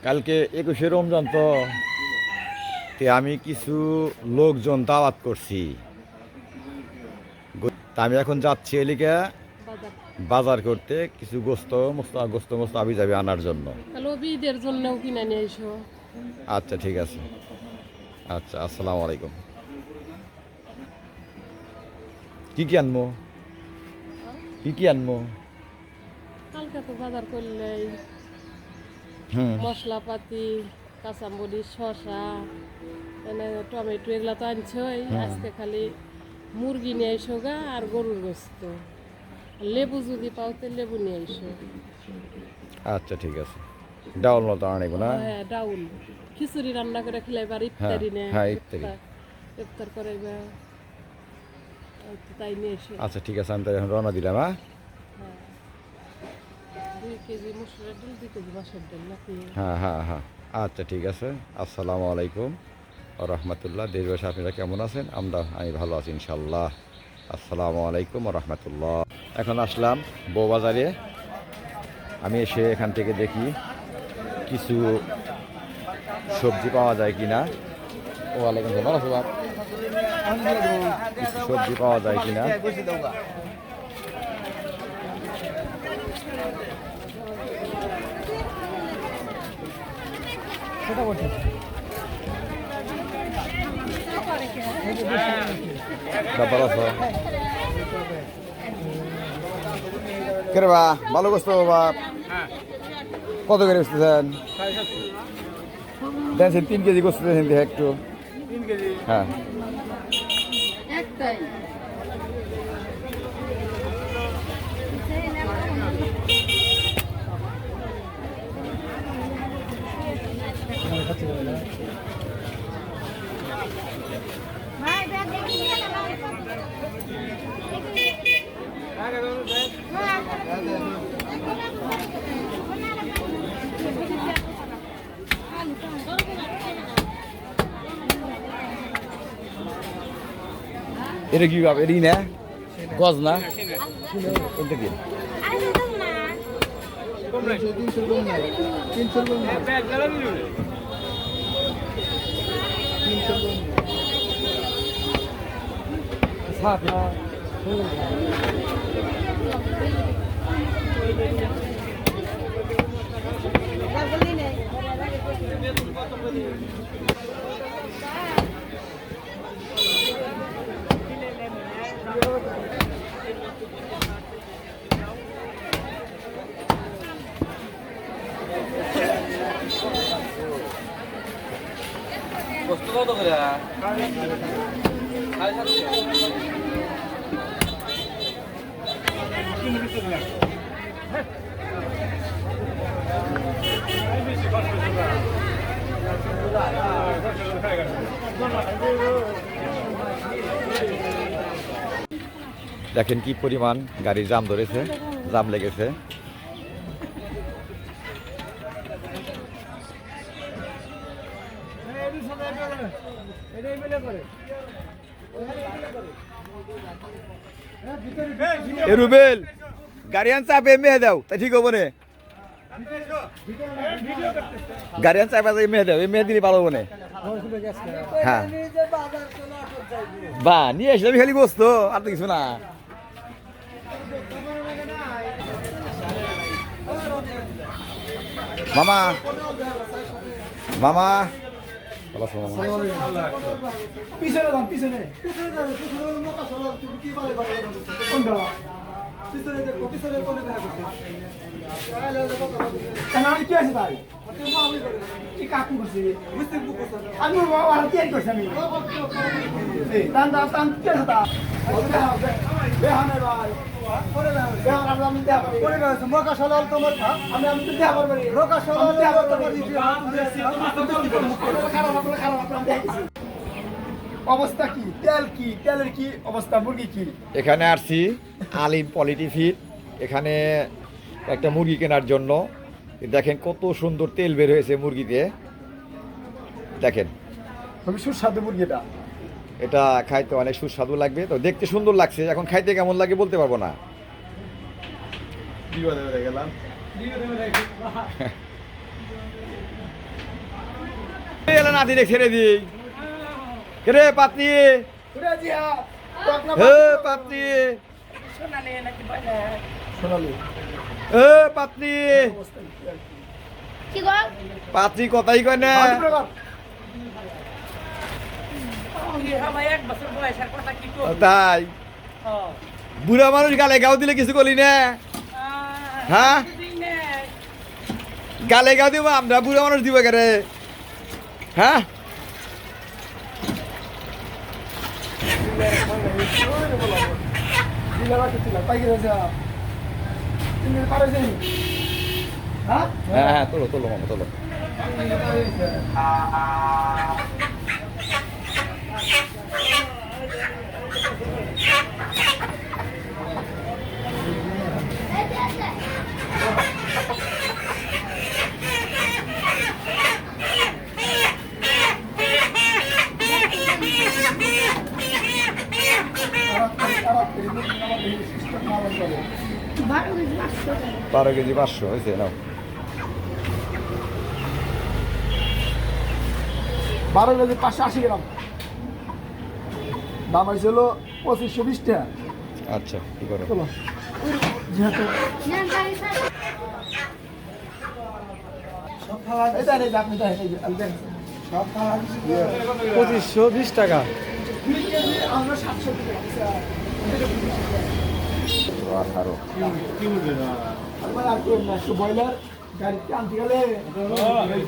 কালকে 21শে রমজান তো আমি কিছু লোকজন দাওয়াত করছি। তা আমি এখন যাচ্ছি এলিকা বাজার করতে কিছু গোস্ত আবি যাবে আনার জন্য। ঈদের জন্যও কিনে নিয়ে এসো। আচ্ছা ঠিক আছে। আচ্ছা, আসসালামু আলাইকুম। কি আনবো? কি আনবো? কালকে তো বাজার করলে মশলাপাতি, কাঁচামরিচ, শসা, টমেটো এগুলা তো আনছই। আজকে খালি মুরগি নিয়ে এসো গা আর গরুর গোস্ত। লেবু যদি পাও তো লেবু নিয়ে এসো। আচ্ছা ঠিক আছে। ডাউল মতো আনবো না? হ্যাঁ, ডাউল খিচুড়ি রান্না করে খেলে এবার ইফতারি নেই। হ্যাঁ, ইফতারি। ইফতার করে তাই নিয়ে এসো। আচ্ছা ঠিক আছে, আমি তাই এখন রওনা দিলাম। 2 কেজি মসুরের ডাল, 2 কেজি বাসের ডাল নাকি? হ্যাঁ। আচ্ছা ঠিক আছে। আসসালামু আলাইকুম ওয়া রাহমাতুল্লাহ। দেশবাসী আপনারা কেমন আছেন? আমি ভালো আছি ইনশাল্লাহ। আসসালামু আলাইকুম ওয়া রাহমাতুল্লাহ। এখন আসলাম বউবাজারে। আমি এসে এখান থেকে দেখি কিছু সবজি পাওয়া যায় কিনা। ওয়ালাইকুম আসসালাম। ভালো আছো বাপ? কিছু সবজি পাওয়া যায় কিনা। ভালো আছো? কেরে বা ভালো করছো বাপ? কত করে বেচতেছেন? দেখছেন 3 কেজি করতে দেখেন একটু। হ্যাঁ এটা কি বাপ? এটি না গজ না? কোনটা কি? কত করে? দেখেন কি পরিমাণ গাড়ির জাম ধরেছে, জাম লেগেছে। রুবেল গাড়ি আন চাপে মেহে দাও, তা ঠিক হবো নে। গাড়ি আন চাপে মেহে দাও, মেহে দিলে ভালো হবো নে। হ্যাঁ বা নিয়ে আসলাম খালি গোস্ত, আর তো কিছু না। মামা মামা ভালো আছো মামা? কি আছে ভাই? কি কাকু করছে? আমি তৈরি করছি আমি। অবস্থা কি? তেল কি? তেলের কি অবস্থা? মুরগি কি? এখানে আসছি আলিম পলিটি ফিড। এখানে একটা মুরগি কেনার জন্য। দেখেন কত সুন্দর তেল বের হয়েছে মুরগিতে। দেখেন খুবই সুস্বাদু মুরগিটা। এটা খাইতে অনেক সুস্বাদু লাগবে। তো দেখতে সুন্দর লাগছে, এখন খাইতে কেমন লাগে বলতে পারবো না। এলা নাতি রে ছেড়ে দিই রে পাতি উড়ে দিয়া টকনা হে পাতি সোনালি নাকি বাইরে সোনালি এ পাতি কি গো পাতি কথাই কয় না তাই বুড়া মানুষ গালে গাও দিলে কিছু করলি না হ্যাঁ গালে গাও দিব আমরা বুড়া মানুষ দিব কেরে হ্যাঁ হ্যাঁ হ্যাঁ তোলো তোলো মামা তোলো বারো কেজি 500 টাকা 12 কেজি 500 হয়েছে নাও 12 কেজি 580 গ্রাম দাম হয়েছিল 2520 টাকা আচ্ছা কি করো চলো যেহেতু নেন গাড়ি স্যার এটা নেই আপনি দেখেন সব খাওয়া 2520 টাকা আমরা 700 টাকা 18 আমার আর কেউ না একটু বয়লার গাড়িতে আনতে গেলে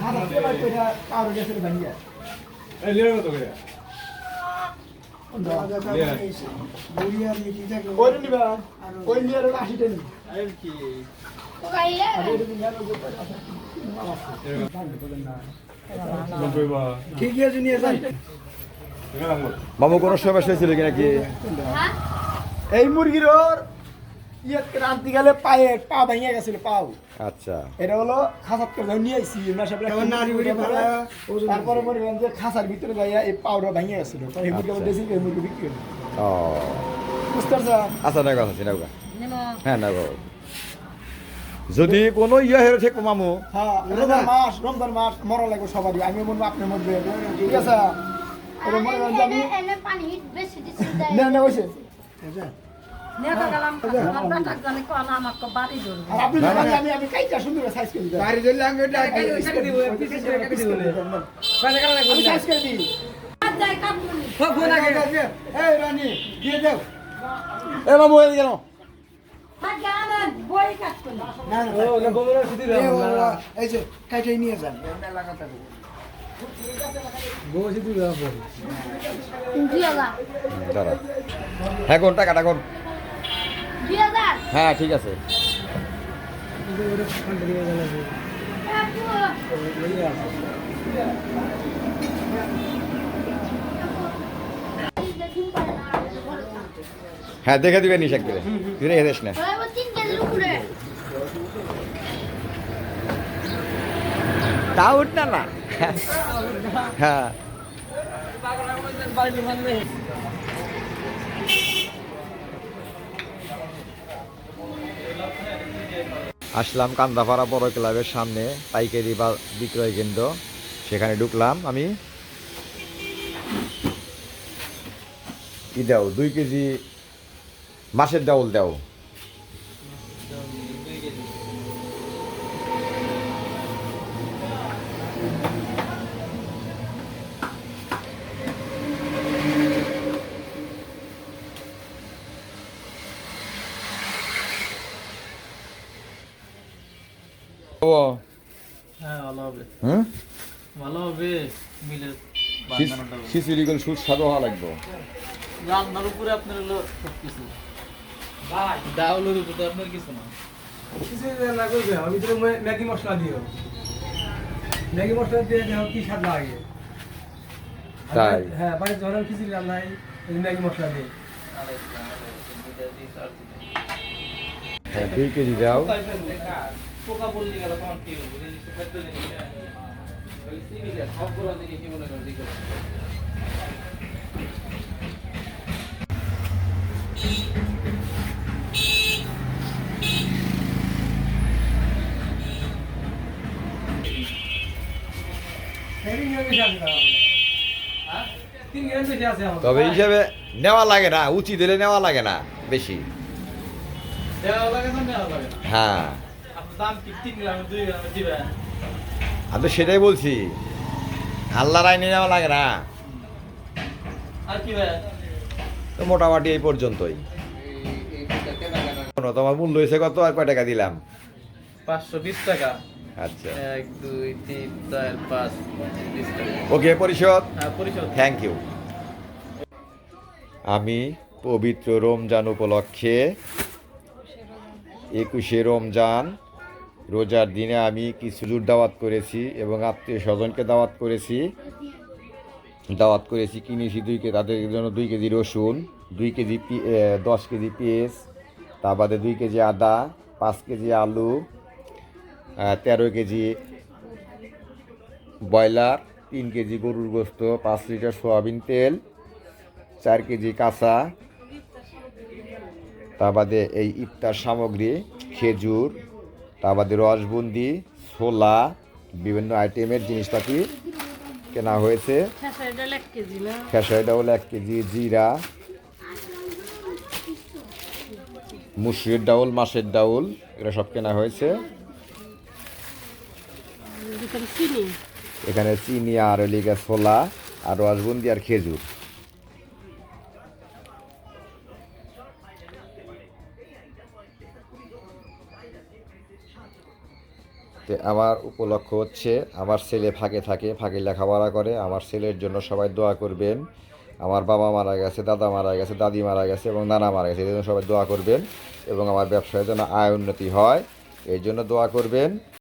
খারাপ করে এটা কারো গেছে ভাঙিয়া ওই নিবা ওই নিয়ে 80 টাকা তো গাইয়ে ঠিক আছে নিয়ে যাই মামু কোনো সমস্যা হয়েছিল কি নাকি হ্যাঁ এই মুরগির ওর ইয়ে আনতে গেলে পায়ে পা ভাঙিয়া গেছিল পাও আচ্ছা এটা হলো খাসাত করে নিয়ে আইছি তারপরে মনে করেন যে খাসার ভিতরে যাইয়া এই পাউডার ভাঙিয়া গেছিল এই মুরগি আমার ড্রেসিং এই মুরগি বিক্রি হলো ও বুঝতে পারছেন আচ্ছা না কথা চিনাও হ্যাঁ না যদি কোনো ইয়ে হয়ে ঠিক মামু হ্যাঁ রমজান মাস মরা লাগবে সবারই আমি মনে আপনি মরবে ঠিক আছে এটা মনে করেন যে আমি এনে পানি বেশি দিছি না না হয়েছে আর আপনি না, না, জানেন আমি কাইটা সুন্দর সাইজ করে দিই বাড়ি ধরলে আমি এটা কেটে দিব আমি সাইজ করে দিই এই রানী দিয়ে দাও এ মামু এদিকে নাও না না ও না গোবর সুদি এই যে কাইটাই নিয়ে যান গোবর সুদি দাও 2000 দাঁড়া হ্যাঁ কোন টাকাটা কোন 2000 হ্যাঁ ঠিক আছে হ্যাঁ দেখে দিবেন নিশাক দিলে তুই রেখে দিস না 3 কেজির উপরে তা উঠ না না হ্যাঁ আসলাম কান্দাপাড়া বড় ক্লাবের সামনে পাইকারি বা বিক্রয় কেন্দ্র সেখানে ঢুকলাম আমি কি দাও 2 কেজি মাছের ডাউল দাও ও হ্যাঁ ভালো হবে হুম ভালো হবে মিলে খিচুড়ি করে সুস্বাদু হওয়া লাগবে রান্নার উপরে আপনার হলো সবকিছু ডাউলের উপরে আপনার কিছু না কিছু না করবে আমি তো ম্যাগি মশলা দিও ম্যাগি মশলা দিয়ে দেখো কি স্বাদ লাগে তাই? হ্যাঁ বাড়িতে যখন খিচুড়ি রান্না হয় ম্যাগি মশলা দিই হ্যাঁ 2 কেজি দাও পোকা পড়লে গেল তখন কি হবে সবগুলো দিকে কি মনে করে দিকে 3 গ্রাম বেশি আছে তাহলে। হ্যাঁ 3 গ্রাম বেশি আছে আমার তবে হিসেবে নেওয়া লাগে না, উচিত হলে নেওয়া লাগে না বেশি। দেওয়া লাগে না নেওয়া লাগে না। হ্যাঁ আপনার দাম কি 3 গ্রামে 2 গ্রামে দিবেন? আমি তো সেটাই বলছি, আল্লাহর আইনে নেওয়া লাগে না। আর কি ভাই? তো মোটামুটি এই পর্যন্তই। শোনো, তোমার মূল্য হয়েছে কত আর কয় টাকা দিলাম? 520 টাকা। আচ্ছা 1 2 3 4 5 20 টাকা। ওকে, পরিশোধ। হ্যাঁ পরিশোধ। Thank you. আমি পবিত্র রমজান উপলক্ষে 21শে রমজান রোজার দিনে আমি কিছু জুট দাওয়াত করেছি এবং আত্মীয় স্বজনকে দাওয়াত করেছি কিনেছি 2 কেজি, তাদের জন্য 2 কেজি রসুন, 2 কেজি 10 কেজি পেঁয়াজ, তা বাদে 2 কেজি আদা, 5 কেজি আলু, 13 কেজি ব্রয়লার, 3 কেজি গরুর গোস্ত, 5 লিটার সয়াবিন তেল, 4 কেজি কাঁচা, তা বাদে এই ইফতার সামগ্রী খেজুর, তা বাদে রসবুন্দি, ছোলা, বিভিন্ন আইটেমের জিনিসপাতি কেনা হয়েছে। খেসারি ডাল 1 কেজি না? খেসারি ডাউল 1 কেজি, জিরা, মুসুরির ডাউল, মাছের ডাউল, এগুলো সব কেনা হয়েছে। এখানে চিনি। এখানে চিনি আর লিগা ছোলা আর রসবুন্দি আর খেজুর। তো আমার উপলক্ষ হচ্ছে আমার ছেলে ফাঁকে লেখাপড়া করে। আমার ছেলের জন্য সবাই দোয়া করবেন। আমার বাবা মারা গেছে, দাদা মারা গেছে, দাদি মারা গেছে এবং নানা মারা গেছে, এই জন্য সবাই দোয়া করবেন এবং আমার ব্যবসায় যেন আয় উন্নতি হয় এই জন্য দোয়া করবেন।